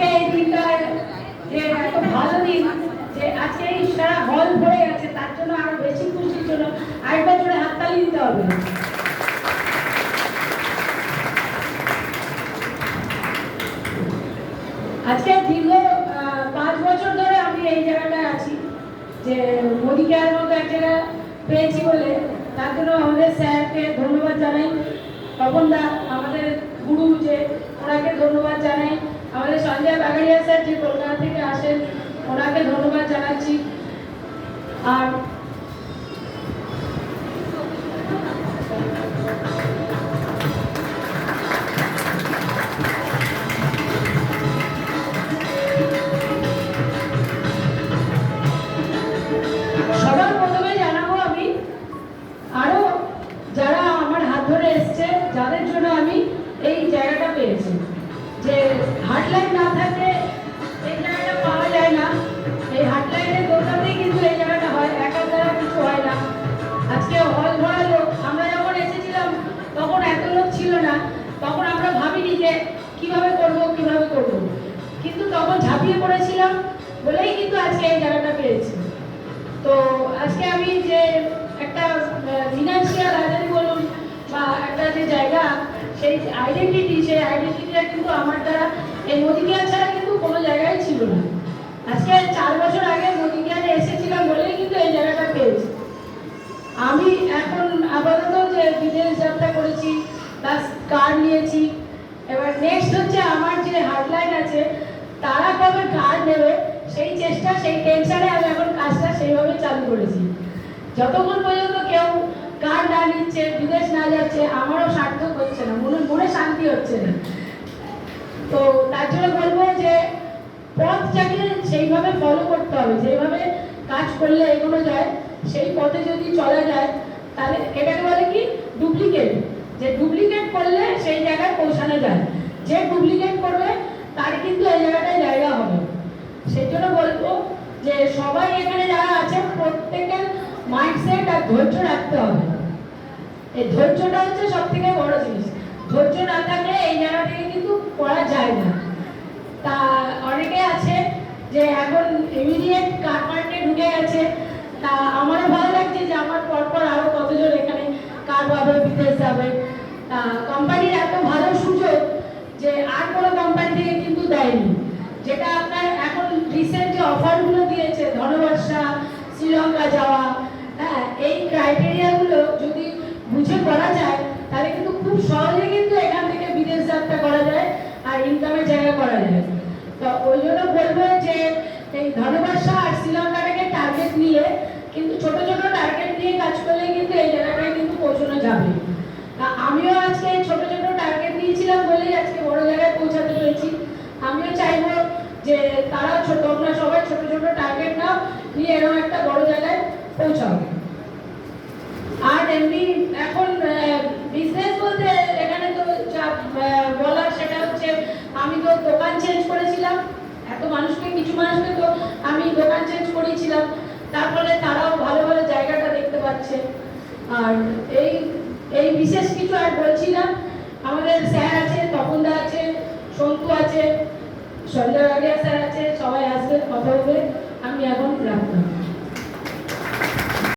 আজকে এই দিনটা যে এত ভালো দিন, যে আজকে এই সারা হল ভরে গেছে, তার জন্য আরো বেশি খুশির জন্য আরেকবার জোরে হাততালি দিতে হবে। আজকে দীর্ঘ 5 বছর ধরে আমি এই জায়গাটায় আছি, যে মোদি কেয়ার মতো এক জায়গা পেয়েছি বলে, তার জন্য আমাদের স্যারকে ধন্যবাদ জানাই, তপনদা আমাদের গুরু, যে ওনাকে ধন্যবাদ জানাই, আমাদের সঞ্জয় বাগাড়িয়া স্যার যে কলকাতা থেকে আসেন ওনাকে ধন্যবাদ জানাচ্ছি। আর সবার প্রথমে জানাবো আমি আরো যারা আমার হাত ধরে এসছে, যাদের জন্য আমি এই জায়গাটা পেয়েছি, যে হাটলাইন না থাকলে এই জায়গাটা পাওয়া যায় না। এই হাটলাইনের দোকানেই কিন্তু এই জায়গাটা হয়, একার দ্বারা কিছু হয় না। আজকে হল ভরা লোক, আমরা যখন এসেছিলাম তখন এত লোক ছিল না, তখন আমরা ভাবিনি যে কিভাবে করব, কিন্তু তখন ঝাঁপিয়ে পড়েছিলাম বলেই কিন্তু আজকে এই জায়গাটা পেয়েছি। তো আজকে আমি যে একটা ফিনান্সিয়াল আইডেন্টি বলুন বা একটা যে জায়গা, সেই আইডেন্টিটিটা কিন্তু আমার দ্বারা এই মোদি কেয়ার ছাড়া কিন্তু কোনো জায়গায় ছিল না। আজকে 4 বছর আগে মোদি কেয়ারে এসেছিলাম বলেই কিন্তু এই জায়গাটা পেয়েছি। আমি এখন আপাতত যে বিদেশ যাত্রা করেছি, প্লাস কার্ড নিয়েছি, এবার নেক্সট হচ্ছে আমার যে হার্ডলাইন আছে তারা কবে কার্ড নেবে সেই চেষ্টা, সেই টেনশনে আমি এখন কাজটা সেইভাবে চালু করেছি। যতক্ষণ পর্যন্ত কেউ কার্ড না নিচ্ছে, বিদেশ না যাচ্ছে, আমারও সার্থক হচ্ছে না, মনে শান্তি হচ্ছে না। তো তার জন্য বলবো যে পথটাকে সেইভাবে ফলো করতে হবে, যেভাবে কাজ করলে এগোনো যায় সেই পথে যদি চলা যায়, তাহলে এটাকে বলে কি ডুপ্লিকেট, যে ডুপ্লিকেট করলে সেই জায়গায় পৌঁছানো যায়, যে ডুপ্লিকেট করবে তার কিন্তু এই জায়গাটায় জায়গা হবে। সেই জন্য বলবো যে সবাই এখানে যারা আছে প্রত্যেকের মাইন্ডসেট আর ধৈর্য রাখতে হবে। এই ধৈর্যটা হচ্ছে সব থেকে বড় জিনিস। ধৈর্য না থাকলে এই জায়গা থেকে কিন্তু করা যায় না। তা অনেকে আছে যে এখন ইমিডিয়েট কার মার্কেটে ঢুকে গেছে, তা আমারও ভালো লাগছে যে আমার পরপর আরো কতজন এখানে কার পাবে, বিদেশ যাবে। কোম্পানির এত ভালো সুযোগ যে আর কোনো কোম্পানি থেকে কিন্তু দেয়নি, যেটা আপনার এখন রিসেন্ট যে অফারগুলো দিয়েছে, ধনবর্ষা, শ্রীলঙ্কা যাওয়া, হ্যাঁ, এই ক্রাইটেরিয়াগুলো যদি বুঝে করা যায় তাহলে কিন্তু খুব সহজে কিন্তু এখান থেকে বিদেশ যাত্রা করা যায় আর ইনকামের জায়গা করা যায়। তো ওই জন্য বলবো যে এই ধনবর্ষা আর শ্রীলঙ্কাটাকে টার্গেট নিয়ে, কিন্তু ছোট ছোট টার্গেট নিয়ে কাজ করলে কিন্তু এই জায়গাটায় কিন্তু পৌঁছানো যাবে। আমিও আজকে ছোট ছোট টার্গেট নিয়েছিলাম বলেই আজকে বড় জায়গায় পৌঁছাতে পেরেছি। আমিও চাইবো যে তারা তোমরা সবাই ছোট ছোট টার্গেট নাও, নিয়ে এরকম একটা বড় জায়গায় পৌঁছাও। আর এমনি এখন বিজনেস বলতে এখানে তো যা বলার সেটা হচ্ছে, আমি তো দোকান চেঞ্জ করেছিলাম, এত মানুষকে, কিছু মানুষকে তো আমি দোকান চেঞ্জ করেছিলাম, তার ফলে তারাও ভালো ভালো জায়গাটা দেখতে পাচ্ছে। আর এই বিশেষ কিছু আর বলছি না। আমাদের স্যার আছে, তপনদা আছে, সন্তু আছে, সঞ্জয় বাগিয়া স্যার আছে, সবাই আসবে, কথা বলবে। আমি এখন রাখলাম।